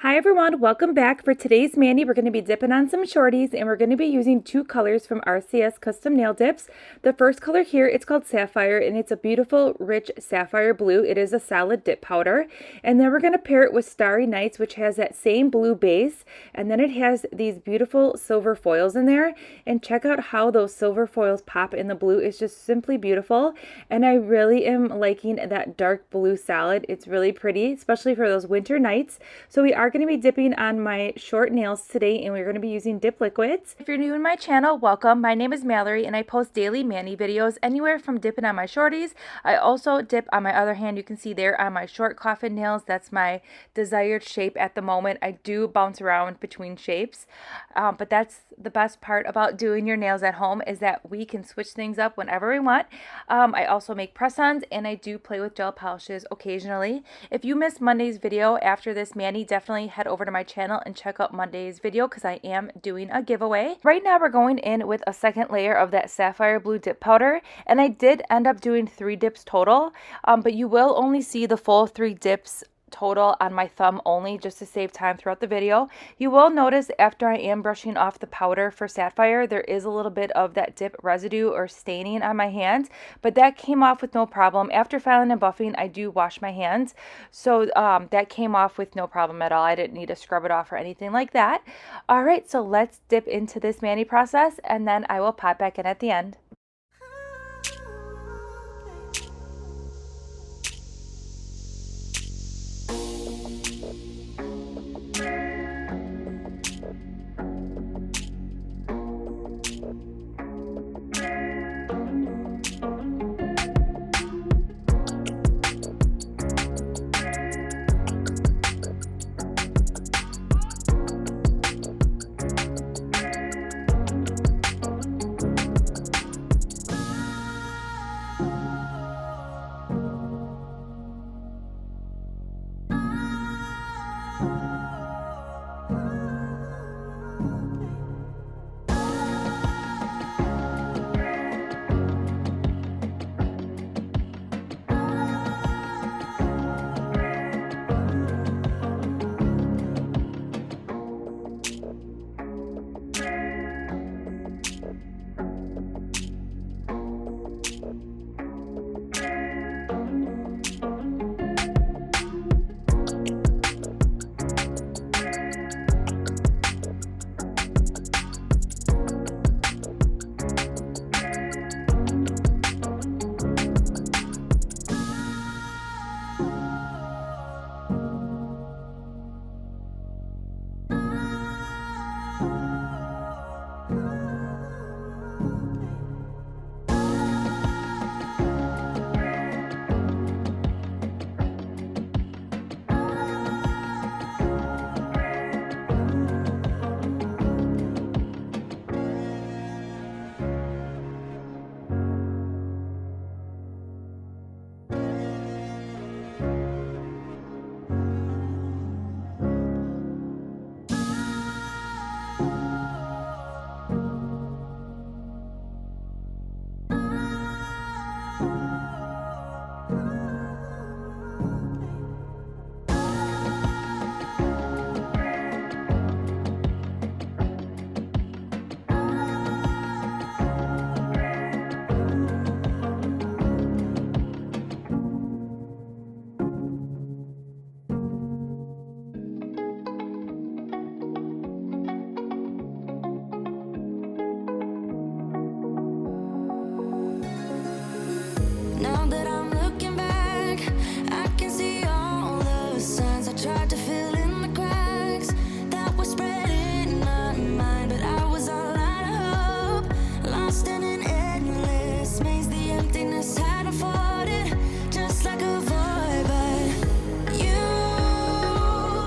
Hi everyone, welcome back. For today's mani, we're going to be dipping on some shorties and we're going to be using two colors from RCS Custom Nail Dips. The first color here, it's called Sapphire and it's a beautiful rich sapphire blue. It is a solid dip powder. And then we're going to pair it with Starry Nights, which has that same blue base, and then it has these beautiful silver foils in there. And check out how those silver foils pop in the blue. It's just simply beautiful, and I really am liking that dark blue solid. It's really pretty, especially for those winter nights. So we are going to be dipping on my short nails today, and we're going to be using dip liquids. If you're new in my channel, welcome. My name is Mallory and I post daily mani videos anywhere from dipping on my shorties. I also dip on my other hand. You can see there on my short coffin nails. That's my desired shape at the moment. I do bounce around between shapes, but that's the best part about doing your nails at home, is that we can switch things up whenever we want. I also make press-ons and I do play with gel polishes occasionally. If you missed Monday's video after this mani, definitely head over to my channel and check out Monday's video because I am doing a giveaway. Right now we're going in with a second layer of that sapphire blue dip powder, and I did end up doing 3 dips total, but you will only see the full 3 dips total on my thumb only, just to save time throughout the video. You will notice after I am brushing off the powder for Sapphire, there is a little bit of that dip residue or staining on my hands, but that came off with no problem. After filing and buffing, I do wash my hands, so that came off with no problem at all. I didn't need to scrub it off or anything like that. All right, so let's dip into this mani process and then I will pop back in at the end. Now that I'm looking back, I can see all the signs I tried to fill in the cracks that were spread in my mind, but I was all out of hope, lost in an endless maze. The emptiness had afforded just like a void, but you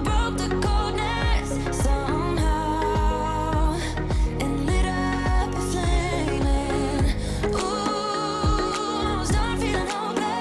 broke the coldness somehow and lit up a flame. And ooh, I was done feeling hopeless.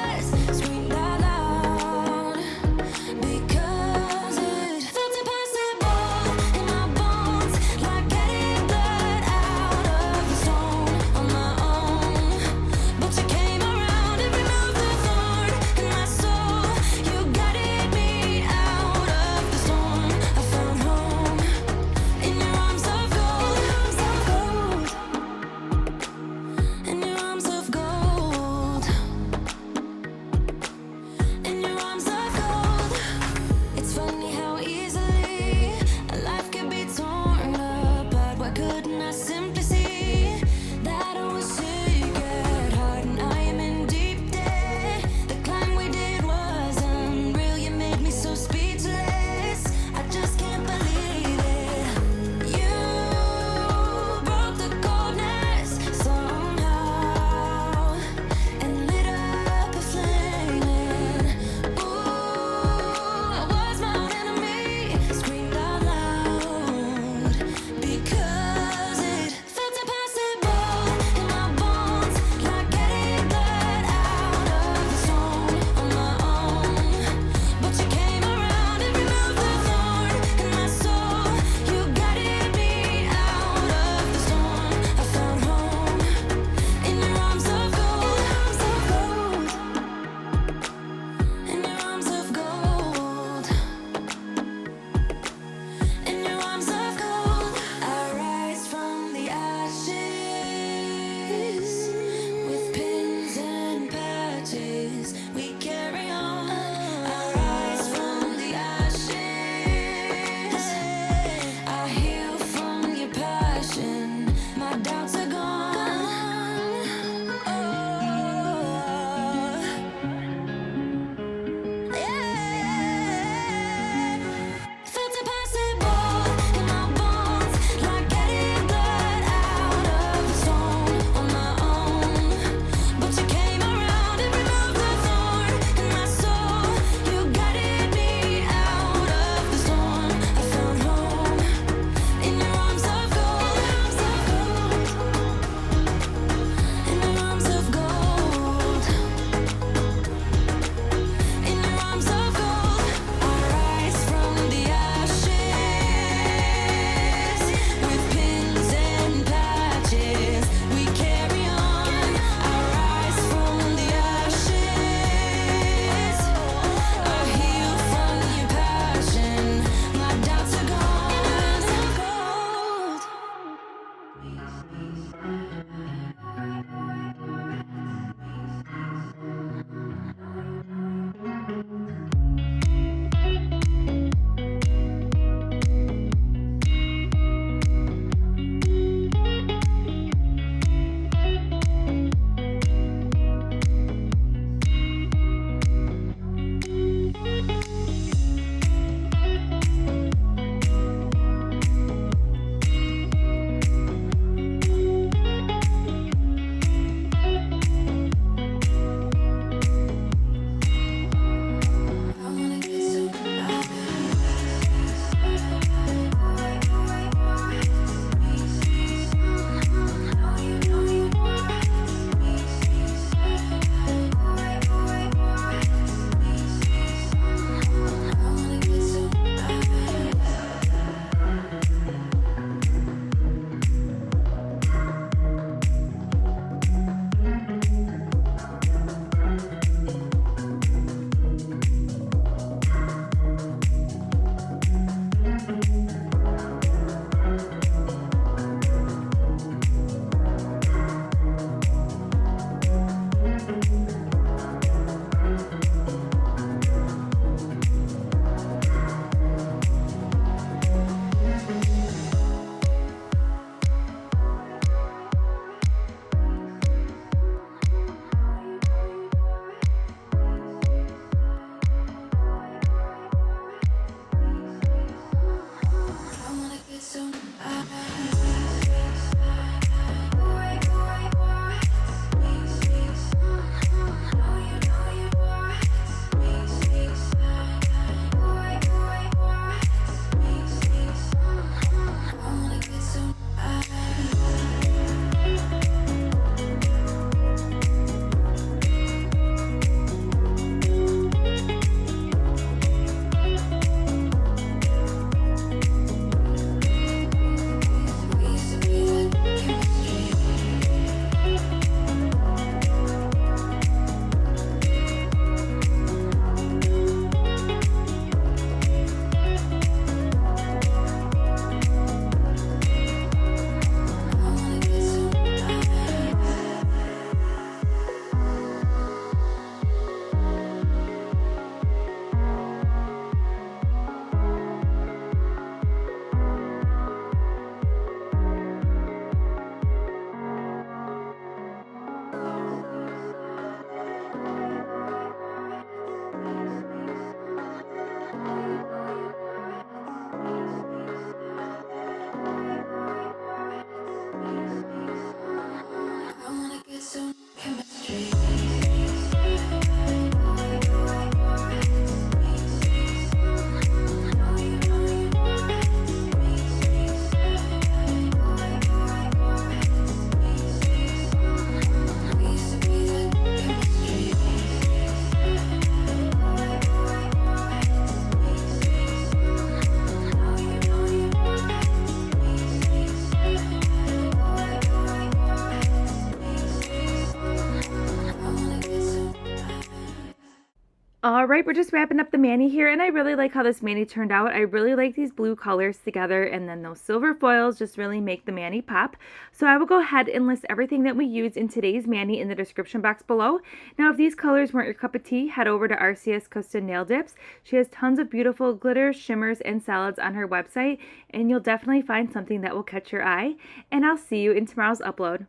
All right, we're just wrapping up the mani here, and I really like how this mani turned out. I really like these blue colors together, and then those silver foils just really make the mani pop. So I will go ahead and list everything that we used in today's mani in the description box below. Now, if these colors weren't your cup of tea, head over to RCS Custom Nail Dips. She has tons of beautiful glitters, shimmers, and solids on her website, and you'll definitely find something that will catch your eye. And I'll see you in tomorrow's upload.